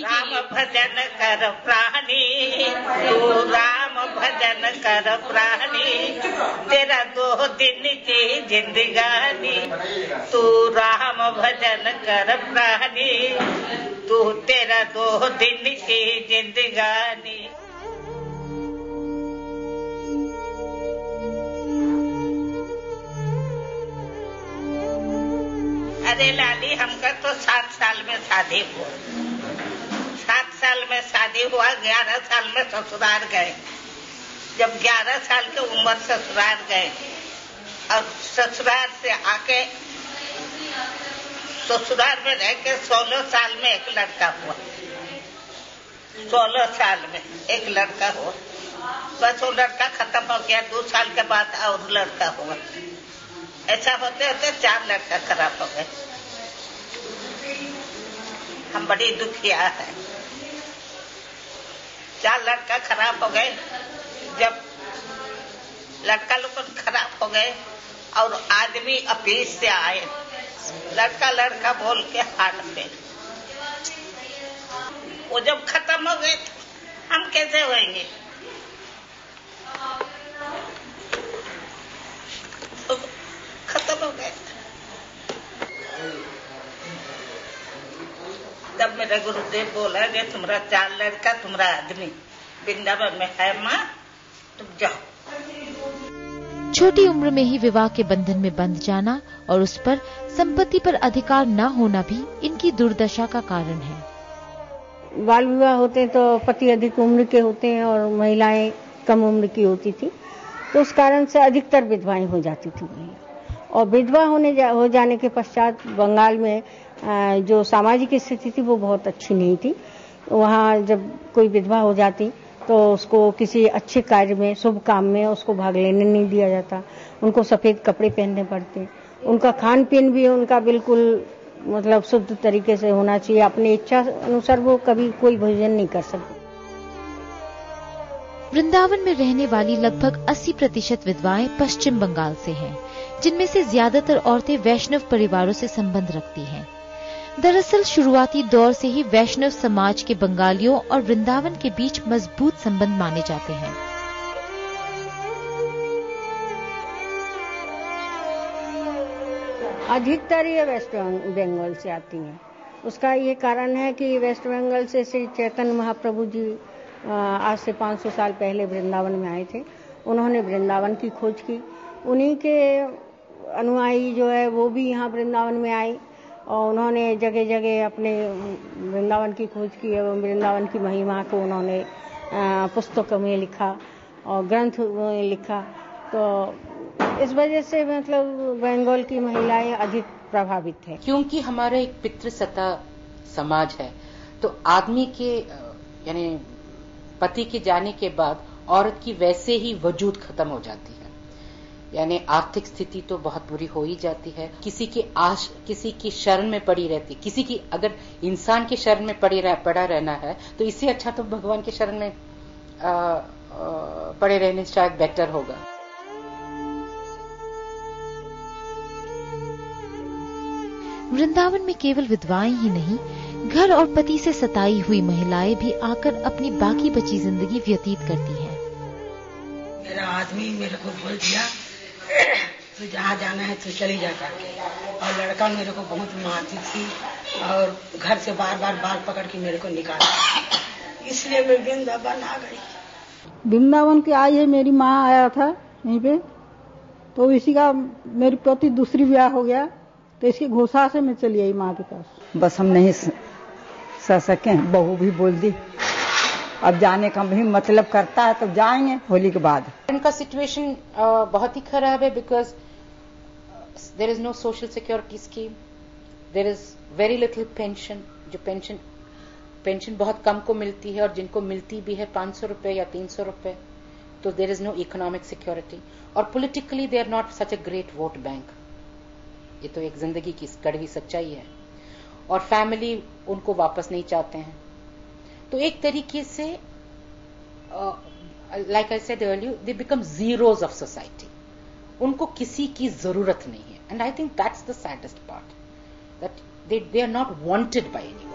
राम भजन कर प्राणी, तू राम भजन कर प्राणी, तेरा 2 दिन की जिंदगानी, तू राम भजन कर प्राणी, तू तेरा 2 दिन की जिंदगानी। अरे लाली, हमका तो 7 साल में शादी हुआ। 7 साल में शादी हुआ, 11 साल में ससुराल गए। जब 11 साल की उम्र ससुराल गए और ससुराल से आके ससुराल में रह के 16 साल में एक लड़का हुआ। 16 साल में एक लड़का हुआ। बस वो लड़का खत्म हो गया। 2 साल के बाद और लड़का हुआ। ऐसा होते होते 4 लड़का खराब हो गए। हम बड़ी दुखिया है। 4 लड़का खराब हो गए। जब लड़का लोग खराब हो गए और आदमी ऑफिस से आए, लड़का बोल के हाथ पे वो जब खत्म हो गए, हम कैसे होंगे? खत्म हो गए। तब मेरा गुरुदेव बोला कि तुम्हारा 4 लड़का, तुम्हारा आदमी वृंदावन में है माँ, तुम जाओ। छोटी उम्र में ही विवाह के बंधन में बंध जाना और उस पर संपत्ति पर अधिकार न होना भी इनकी दुर्दशा का कारण है। बाल विवाह होते हैं तो पति अधिक उम्र के होते हैं और महिलाएं कम उम्र की होती थी, तो उस कारण से अधिकतर विधवाएं हो जाती थी। और विधवा हो जाने के पश्चात बंगाल में जो सामाजिक स्थिति थी वो बहुत अच्छी नहीं थी। वहाँ जब कोई विधवा हो जाती तो उसको किसी अच्छे कार्य में, शुभ काम में उसको भाग लेने नहीं दिया जाता। उनको सफेद कपड़े पहनने पड़ते। उनका खान पीन भी उनका बिल्कुल मतलब शुद्ध तरीके से होना चाहिए। अपनी इच्छा अनुसार वो कभी कोई भोजन नहीं कर सकते। वृंदावन में रहने वाली लगभग 80% विधवाएं पश्चिम बंगाल से हैं, जिनमें से ज्यादातर औरतें वैष्णव परिवारों से संबंध रखती हैं। दरअसल शुरुआती दौर से ही वैष्णव समाज के बंगालियों और वृंदावन के बीच मजबूत संबंध माने जाते हैं। अधिकतर ये वेस्ट बंगाल से आती हैं। उसका ये कारण है कि वेस्ट बंगाल से श्री चैतन्य महाप्रभु जी आज से 500 साल पहले वृंदावन में आए थे। उन्होंने वृंदावन की खोज की। उन्हीं के अनुयायी जो है वो भी यहाँ वृंदावन में आए और उन्होंने जगह जगह अपने वृंदावन की खोज की एवं वृंदावन की महिमा को उन्होंने पुस्तकों में लिखा और ग्रंथ में लिखा। तो इस वजह से मतलब बंगाल की महिलाएं अधिक प्रभावित है। क्योंकि हमारा एक पितृसत्ता समाज है, तो आदमी के यानी पति के जाने के बाद औरत की वैसे ही वजूद खत्म हो जाती है। यानी आर्थिक स्थिति तो बहुत बुरी हो ही जाती है। किसी की शरण में पड़ी रहती, किसी की अगर इंसान के शरण में पड़ा रहना है तो इससे अच्छा तो भगवान के शरण में पड़े रहने शायद बेटर होगा। वृंदावन में केवल विधवाएं ही नहीं, घर और पति से सताई हुई महिलाएं भी आकर अपनी बाकी बची जिंदगी व्यतीत करती हैं। मेरा आदमी मेरे को बोल दिया तो जहाँ जाना है तो चली जाता, और लड़का मेरे को बहुत मारती थी और घर से बार बार बाल पकड़ के मेरे को निकाला। इसलिए मैं वृंदावन आ गई। वृंदावन की आई है, मेरी माँ आया था यहीं पे, तो इसी का मेरे पति दूसरी ब्याह हो गया, तो इसकी घोषा से मैं चली आई माँ के पास। बस हम नहीं सह सके, बहू भी बोल दी अब जाने का भी मतलब करता है तो जाएंगे होली के बाद। इनका सिचुएशन बहुत ही खराब है, because there is no social security scheme, there is very little pension. जो पेंशन बहुत कम को मिलती है और जिनको मिलती भी है 500 रुपए या 300 रुपए, तो there is no economic security. और politically they are not such a great vote bank. ये तो एक जिंदगी की कड़वी सच्चाई है। और फैमिली उनको वापस नहीं चाहते हैं। तो एक तरीके से like I said earlier, they become zeros of society. उनको किसी की जरूरत नहीं है। And I think that's the saddest part, that they are not wanted by anyone.